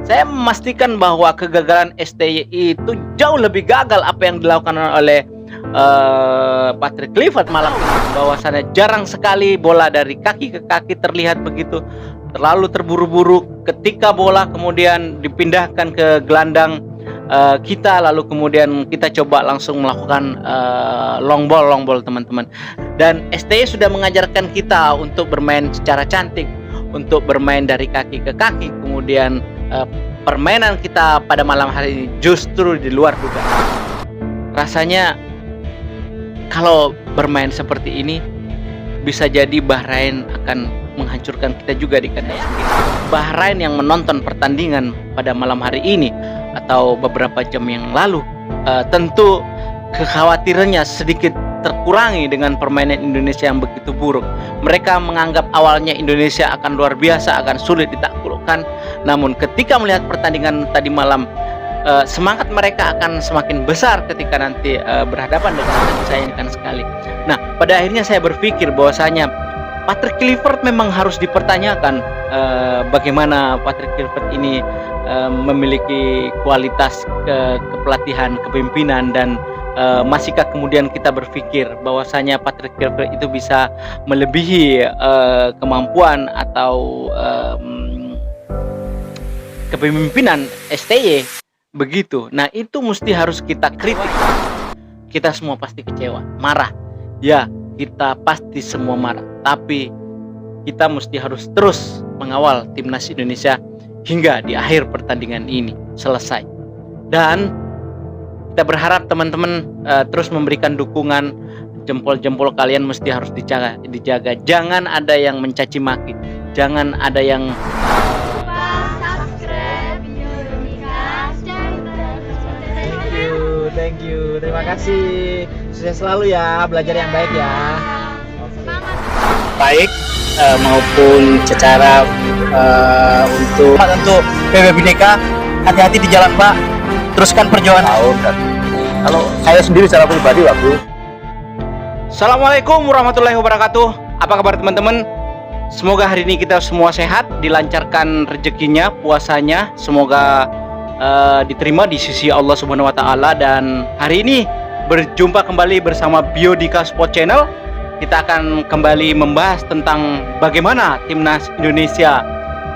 Saya memastikan bahwa kegagalan STY itu jauh lebih gagal apa yang dilakukan oleh Patrick Kluivert malam ini. Bahwasannya jarang sekali bola dari kaki ke kaki terlihat begitu, terlalu terburu-buru ketika bola kemudian dipindahkan ke gelandang kita, lalu kemudian kita coba langsung melakukan long ball teman-teman. Dan STY sudah mengajarkan kita untuk bermain secara cantik, untuk bermain dari kaki ke kaki. Kemudian permainan kita pada malam hari ini justru di luar dugaan. Rasanya kalau bermain seperti ini bisa jadi Bahrain akan menghancurkan kita juga di kandang sendiri. Bahrain yang menonton pertandingan pada malam hari ini atau beberapa jam yang lalu tentu kekhawatirannya sedikit terkurangi dengan permainan Indonesia yang begitu buruk. Mereka menganggap awalnya Indonesia akan luar biasa, akan sulit ditaklukkan. Namun ketika melihat pertandingan tadi malam, semangat mereka akan semakin besar ketika nanti berhadapan dengan yang disayangkan sekali. Nah, pada akhirnya saya berpikir bahwasanya Patrick Kluivert memang harus dipertanyakan bagaimana Patrick Kluivert ini memiliki kualitas kepelatihan, kepemimpinan, dan masihkah kemudian kita berpikir bahwasanya Patrick Kluivert itu bisa melebihi kemampuan atau kepemimpinan STY begitu. Nah, itu mesti harus kita kritik. Kita semua pasti kecewa, marah. Ya, kita pasti semua marah. Tapi kita mesti harus terus mengawal timnas Indonesia hingga di akhir pertandingan ini selesai. Dan kita berharap teman-teman terus memberikan dukungan. Jempol-jempol kalian mesti harus dijaga. Jangan ada yang mencaci maki. Jangan ada yang Thank you, terima kasih. Sukses selalu ya, belajar yang baik ya. Baik maupun secara untuk PB Bhinneka, hati-hati di jalan Pak, teruskan perjuangan. Kalau saya sendiri secara pribadi Pak Bro. Assalamualaikum warahmatullahi wabarakatuh. Apa kabar teman-teman? Semoga hari ini kita semua sehat, dilancarkan rezekinya, puasanya, semoga diterima di sisi Allah Subhanahu wa taala. Dan hari ini berjumpa kembali bersama Biodika Sport Channel. Kita akan kembali membahas tentang bagaimana timnas Indonesia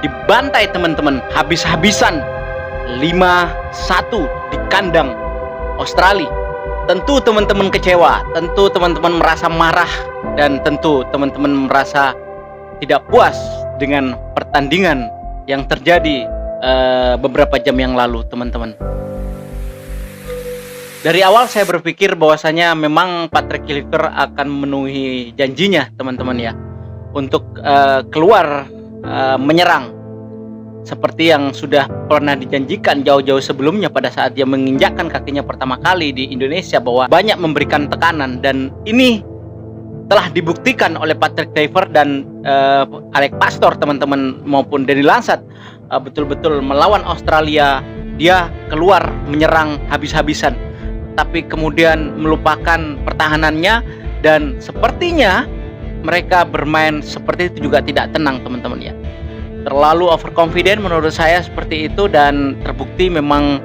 dibantai teman-teman habis-habisan 5-1 di kandang Australia. Tentu teman-teman kecewa, tentu teman-teman merasa marah, dan tentu teman-teman merasa tidak puas dengan pertandingan yang terjadi beberapa jam yang lalu teman-teman. Dari awal saya berpikir bahwasanya memang Patrick Kluivert akan memenuhi janjinya teman-teman ya, untuk keluar menyerang seperti yang sudah pernah dijanjikan jauh-jauh sebelumnya pada saat dia menginjakkan kakinya pertama kali di Indonesia, bahwa banyak memberikan tekanan. Dan ini telah dibuktikan oleh Patrick Kluivert dan Alex Pastoor teman-teman maupun Denny Lansat. Betul-betul melawan Australia dia keluar menyerang habis-habisan, tapi kemudian melupakan pertahanannya, dan sepertinya mereka bermain seperti itu juga tidak tenang teman-teman ya. Terlalu overconfident menurut saya seperti itu, dan terbukti memang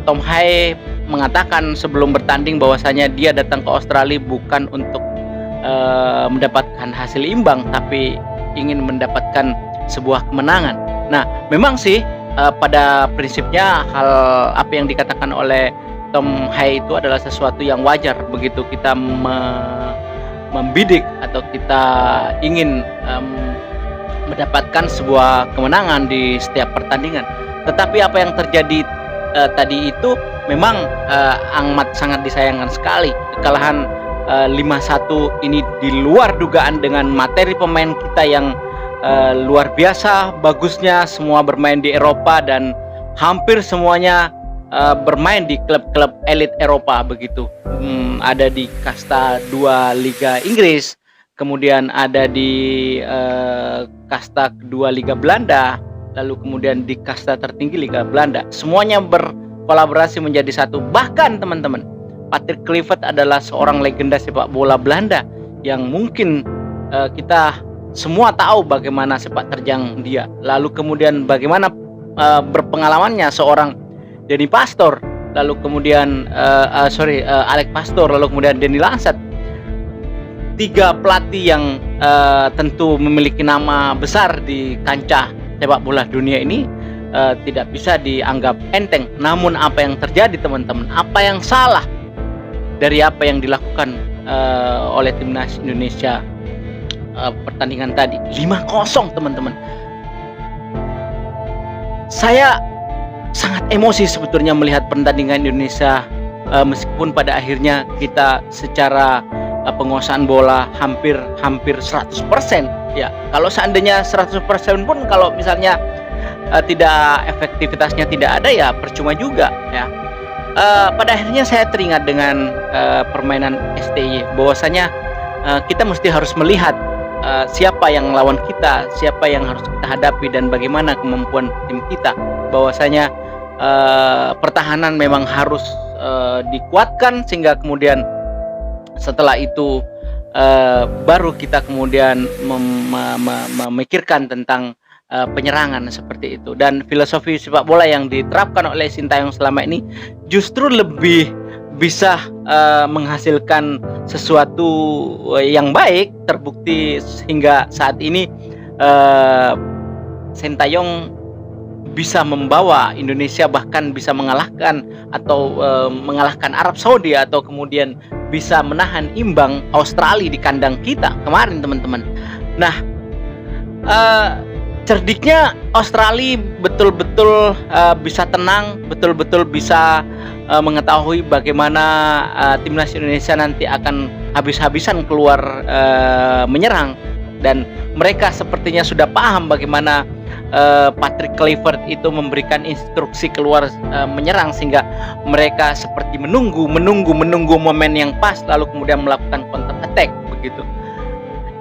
Tom Hai mengatakan sebelum bertanding bahwasanya dia datang ke Australia bukan untuk mendapatkan hasil imbang, tapi ingin mendapatkan sebuah kemenangan. Nah, memang sih pada prinsipnya hal apa yang dikatakan oleh Tom Hai itu adalah sesuatu yang wajar begitu kita membidik atau kita ingin mendapatkan sebuah kemenangan di setiap pertandingan. Tetapi apa yang terjadi tadi itu memang amat sangat disayangkan sekali. Kekalahan 5-1 ini di luar dugaan dengan materi pemain kita yang luar biasa bagusnya, semua bermain di Eropa dan hampir semuanya bermain di klub-klub elit Eropa begitu. Ada di kasta 2 Liga Inggris, kemudian ada di kasta kedua Liga Belanda, lalu kemudian di kasta tertinggi Liga Belanda. Semuanya berkolaborasi menjadi satu. Bahkan teman-teman, Patrick Kluivert adalah seorang legenda sepak bola Belanda yang mungkin kita semua tahu bagaimana sepak terjang dia. Lalu kemudian bagaimana berpengalamannya seorang Denny Pastor, lalu kemudian Alex Pastor, lalu kemudian Denny Langsat. 3 pelatih yang tentu memiliki nama besar di kancah sepak bola dunia ini tidak bisa dianggap enteng. Namun apa yang terjadi teman-teman, apa yang salah dari apa yang dilakukan oleh timnas Indonesia pertandingan tadi 5-0 teman-teman. Saya sangat emosi sebetulnya melihat pertandingan Indonesia, meskipun pada akhirnya kita secara penguasaan bola hampir 100% ya. Kalau seandainya 100% pun kalau misalnya tidak efektivitasnya tidak ada ya percuma juga ya. Pada akhirnya saya teringat dengan permainan STY bahwasanya kita mesti harus melihat siapa yang lawan kita, siapa yang harus kita hadapi dan bagaimana kemampuan tim kita. Bahwasanya pertahanan memang harus dikuatkan sehingga kemudian setelah itu baru kita kemudian memikirkan tentang penyerangan seperti itu. Dan filosofi sepak bola yang diterapkan oleh Sintayong selama ini justru lebih bisa menghasilkan sesuatu yang baik. Terbukti hingga saat ini Sintayong bisa membawa Indonesia bahkan bisa mengalahkan atau mengalahkan Arab Saudi atau kemudian bisa menahan imbang Australia di kandang kita kemarin teman-teman. Nah, cerdiknya Australia betul-betul bisa tenang, betul-betul bisa mengetahui bagaimana timnas Indonesia nanti akan habis-habisan keluar menyerang, dan mereka sepertinya sudah paham bagaimana Patrick Kluivert itu memberikan instruksi keluar menyerang, sehingga mereka seperti menunggu momen yang pas lalu kemudian melakukan counter attack begitu.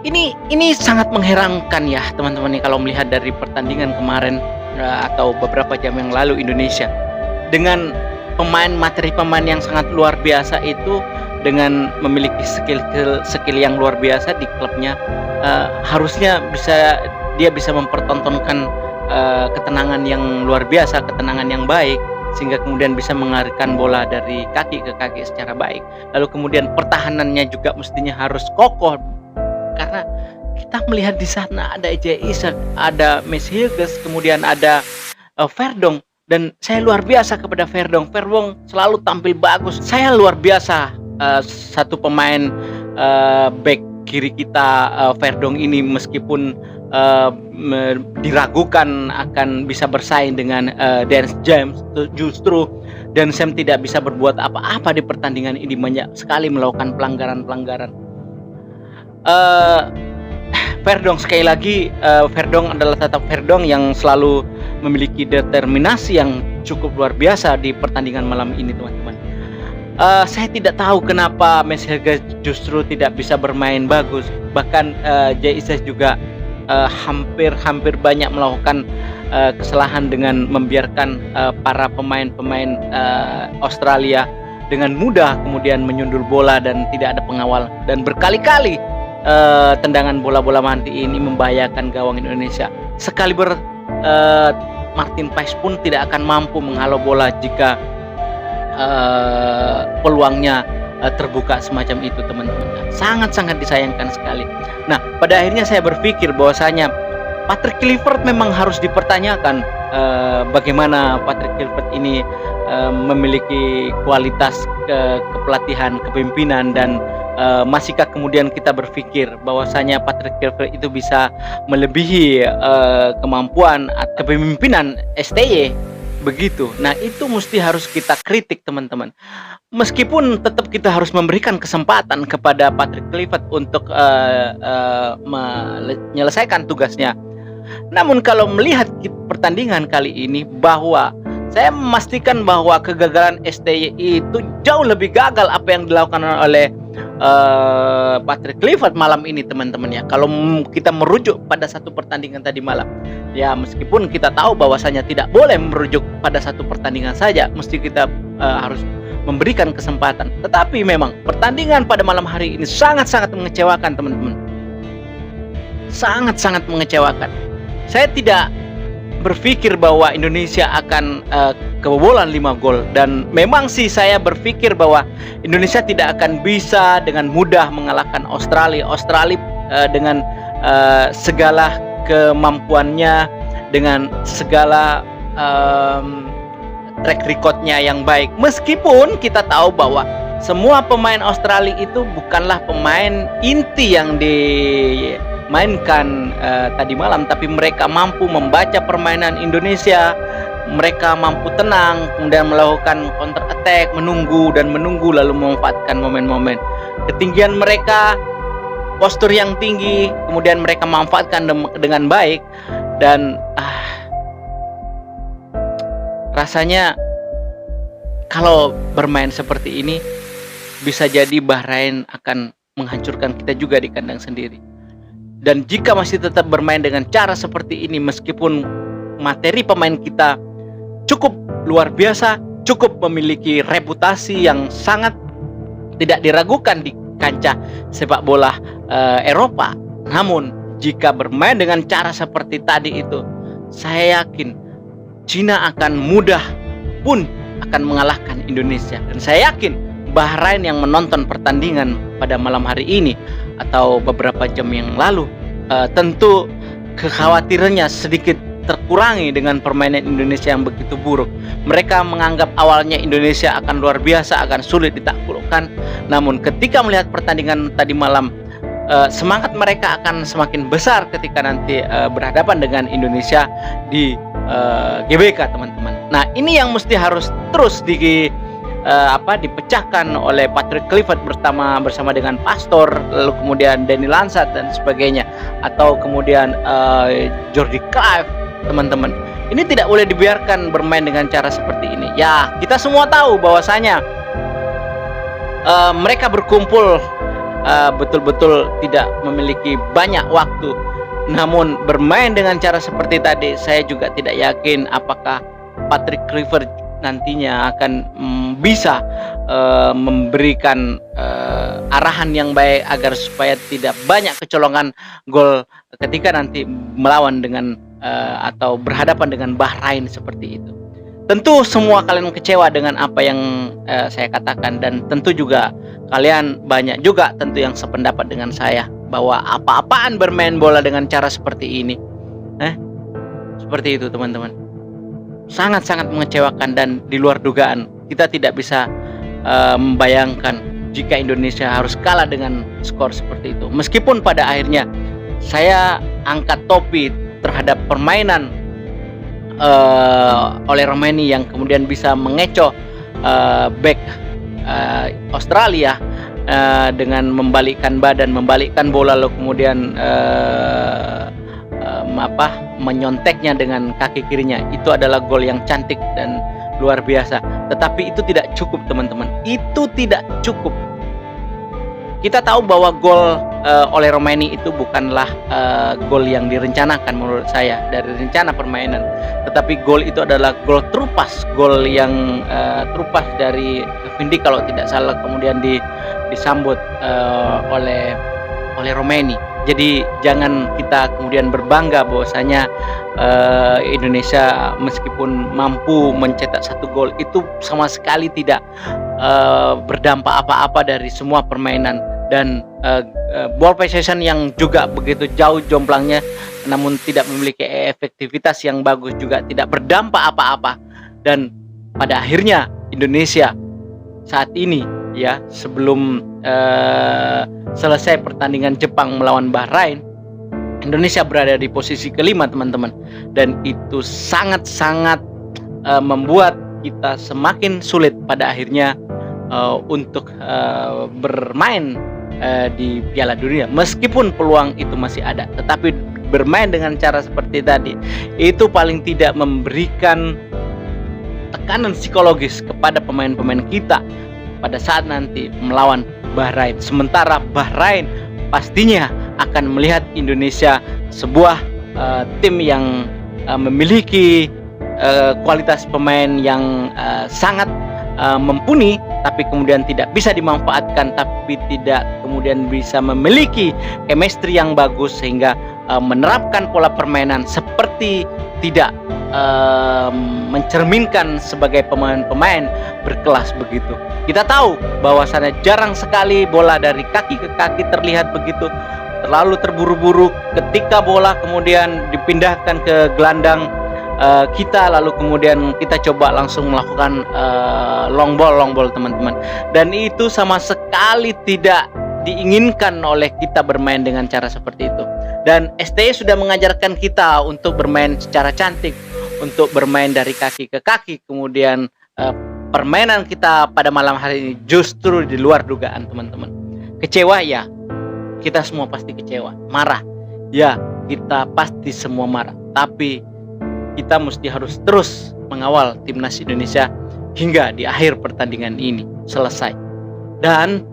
Ini sangat mengherankan ya teman-teman nih kalau melihat dari pertandingan kemarin atau beberapa jam yang lalu Indonesia dengan materi pemain yang sangat luar biasa itu, dengan memiliki skill yang luar biasa di klubnya, harusnya dia bisa mempertontonkan ketenangan yang luar biasa, ketenangan yang baik, sehingga kemudian bisa mengalirkan bola dari kaki ke kaki secara baik. Lalu kemudian pertahanannya juga mestinya harus kokoh, karena kita melihat di sana ada Ejay Isak, ada Messi Hughes, kemudian ada Verdong, dan saya luar biasa kepada Verdong. Verdong selalu tampil bagus. Saya luar biasa satu pemain back kiri kita, Verdong ini, meskipun diragukan akan bisa bersaing dengan Dennis James, justru Dennis James tidak bisa berbuat apa-apa di pertandingan ini, banyak sekali melakukan pelanggaran. Verdong sekali lagi, Verdong adalah tetap Verdong yang selalu memiliki determinasi yang cukup luar biasa di pertandingan malam ini teman-teman. Saya tidak tahu kenapa Messi Hughes justru tidak bisa bermain bagus. Bahkan Ejay Isak juga hampir banyak melakukan kesalahan dengan membiarkan para pemain Australia dengan mudah kemudian menyundul bola dan tidak ada pengawal, dan berkali-kali tendangan bola-bola mati ini membahayakan gawang Indonesia. Sekaliber Martin Paes pun tidak akan mampu menghalau bola jika peluangnya terbuka semacam itu teman-teman. Sangat-sangat disayangkan sekali. Nah, pada akhirnya saya berpikir bahwasanya Patrick Kluivert memang harus dipertanyakan, bagaimana Patrick Kluivert ini memiliki kualitas kepelatihan, kepemimpinan, dan masihkah kemudian kita berpikir bahwasanya Patrick Kluivert itu bisa melebihi kemampuan atau kepemimpinan STY begitu. Nah, itu mesti harus kita kritik teman-teman. Meskipun tetap kita harus memberikan kesempatan kepada Patrick Kluivert untuk menyelesaikan tugasnya. Namun kalau melihat pertandingan kali ini, bahwa saya memastikan bahwa kegagalan STY itu jauh lebih gagal apa yang dilakukan oleh Patrick Kluivert malam ini teman-teman ya. Kalau kita merujuk pada satu pertandingan tadi malam ya, meskipun kita tahu bahwasanya tidak boleh merujuk pada satu pertandingan saja, mesti kita harus memberikan kesempatan. Tetapi memang pertandingan pada malam hari ini sangat-sangat mengecewakan teman-teman. Sangat-sangat mengecewakan. Saya tidak berpikir bahwa Indonesia akan kebobolan 5 gol, dan memang sih saya berpikir bahwa Indonesia tidak akan bisa dengan mudah mengalahkan Australia. Australia dengan segala kemampuannya, dengan segala track recordnya yang baik. Meskipun kita tahu bahwa semua pemain Australia itu bukanlah pemain inti yang dimainkan tadi malam, tapi mereka mampu membaca permainan Indonesia. Mereka mampu tenang, kemudian melakukan counter attack, menunggu lalu memanfaatkan momen-momen. Ketinggian mereka, postur yang tinggi, kemudian mereka manfaatkan dengan baik. Dan rasanya kalau bermain seperti ini, bisa jadi Bahrain akan menghancurkan kita juga di kandang sendiri. Dan jika masih tetap bermain dengan cara seperti ini, meskipun materi pemain kita cukup luar biasa, cukup memiliki reputasi yang sangat tidak diragukan di kancah sepak bola Eropa, namun jika bermain dengan cara seperti tadi itu, saya yakin Cina akan mudah pun akan mengalahkan Indonesia. Dan saya yakin Bahrain yang menonton pertandingan pada malam hari ini atau beberapa jam yang lalu, tentu kekhawatirannya sedikit terkurangi dengan permainan Indonesia yang begitu buruk. Mereka menganggap awalnya Indonesia akan luar biasa, akan sulit ditaklukkan. Namun ketika melihat pertandingan tadi malam, semangat mereka akan semakin besar ketika nanti berhadapan dengan Indonesia di GBK, teman-teman. Nah, ini yang mesti harus terus dipecahkan oleh Patrick Kluivert bersama dengan Pastor, lalu kemudian Danny Lansat dan sebagainya, atau kemudian Jordi Cruyff, teman-teman. Ini tidak boleh dibiarkan bermain dengan cara seperti ini. Ya, kita semua tahu bahwasanya mereka berkumpul betul-betul tidak memiliki banyak waktu. Namun bermain dengan cara seperti tadi, saya juga tidak yakin apakah Patrick Kluivert nantinya akan bisa memberikan arahan yang baik agar supaya tidak banyak kecolongan gol ketika nanti melawan dengan atau berhadapan dengan Bahrain seperti itu. Tentu semua kalian kecewa dengan apa yang saya katakan, dan tentu juga kalian banyak juga tentu yang sependapat dengan saya bahwa apa-apaan bermain bola dengan cara seperti ini. Seperti itu, teman-teman. Sangat-sangat mengecewakan dan di luar dugaan. Kita tidak bisa membayangkan jika Indonesia harus kalah dengan skor seperti itu. Meskipun pada akhirnya saya angkat topi terhadap permainan oleh Romani yang kemudian bisa mengecoh back Australia dengan membalikkan badan, membalikkan bola, lalu kemudian menyonteknya dengan kaki kirinya. Itu adalah gol yang cantik dan luar biasa. Tetapi itu tidak cukup, teman-teman. Itu tidak cukup. Kita tahu bahwa gol oleh Romani itu bukanlah gol yang direncanakan menurut saya dari rencana permainan, tetapi gol itu adalah gol terupas, gol yang terupas dari Vindi kalau tidak salah, kemudian disambut oleh Romani. Jadi jangan kita kemudian berbangga bahwasanya Indonesia meskipun mampu mencetak 1 gol itu sama sekali tidak berdampak apa-apa dari semua permainan, dan ball possession yang juga begitu jauh jomplangnya namun tidak memiliki efektivitas yang bagus juga tidak berdampak apa-apa. Dan pada akhirnya Indonesia saat ini, ya, sebelum selesai pertandingan Jepang melawan Bahrain, Indonesia berada di posisi kelima, teman-teman, dan itu sangat-sangat membuat kita semakin sulit pada akhirnya untuk bermain di Piala Dunia. Meskipun peluang itu masih ada, tetapi bermain dengan cara seperti tadi itu paling tidak memberikan tekanan psikologis kepada pemain-pemain kita pada saat nanti melawan Bahrain. Sementara Bahrain pastinya akan melihat Indonesia sebuah tim yang memiliki kualitas pemain yang sangat mumpuni, tapi kemudian tidak bisa dimanfaatkan, tapi tidak kemudian bisa memiliki chemistry yang bagus sehingga menerapkan pola permainan seperti tidak mencerminkan sebagai pemain-pemain berkelas begitu. Kita tahu bahwasannya jarang sekali bola dari kaki ke kaki terlihat begitu, terlalu terburu-buru ketika bola kemudian dipindahkan ke gelandang kita, lalu kemudian kita coba langsung melakukan long ball teman-teman, dan itu sama sekali tidak diinginkan oleh kita bermain dengan cara seperti itu. Dan STY sudah mengajarkan kita untuk bermain secara cantik, untuk bermain dari kaki ke kaki. Kemudian permainan kita pada malam hari ini justru di luar dugaan teman-teman. Kecewa ya, kita semua pasti kecewa. Marah ya, kita pasti semua marah. Tapi kita mesti harus terus mengawal timnas Indonesia hingga di akhir pertandingan ini selesai. Dan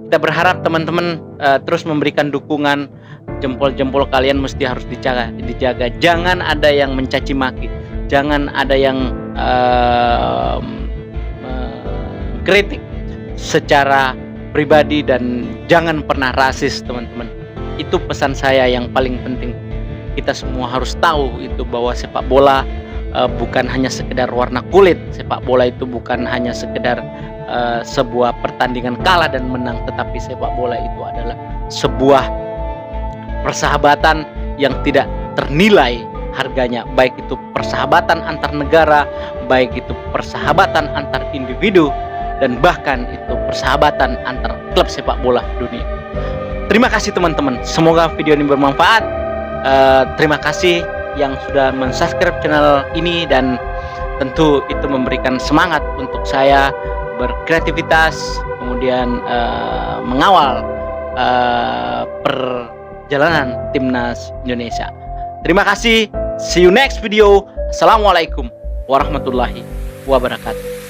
kita berharap teman-teman terus memberikan dukungan. Jempol-jempol kalian mesti harus dijaga. Jangan ada yang mencaci maki, jangan ada yang kritik secara pribadi, dan jangan pernah rasis teman-teman. Itu pesan saya yang paling penting. Kita semua harus tahu itu, bahwa sepak bola bukan hanya sekedar warna kulit. Sepak bola itu bukan hanya sekedar sebuah pertandingan kalah dan menang, tetapi sepak bola itu adalah sebuah persahabatan yang tidak ternilai harganya, baik itu persahabatan antar negara, baik itu persahabatan antar individu, dan bahkan itu persahabatan antar klub sepak bola dunia. Terima kasih teman-teman, semoga video ini bermanfaat. Terima kasih yang sudah mensubscribe channel ini, dan tentu itu memberikan semangat untuk saya berkreativitas, kemudian mengawal perjalanan timnas Indonesia. Terima kasih, see you next video. Assalamualaikum warahmatullahi wabarakatuh.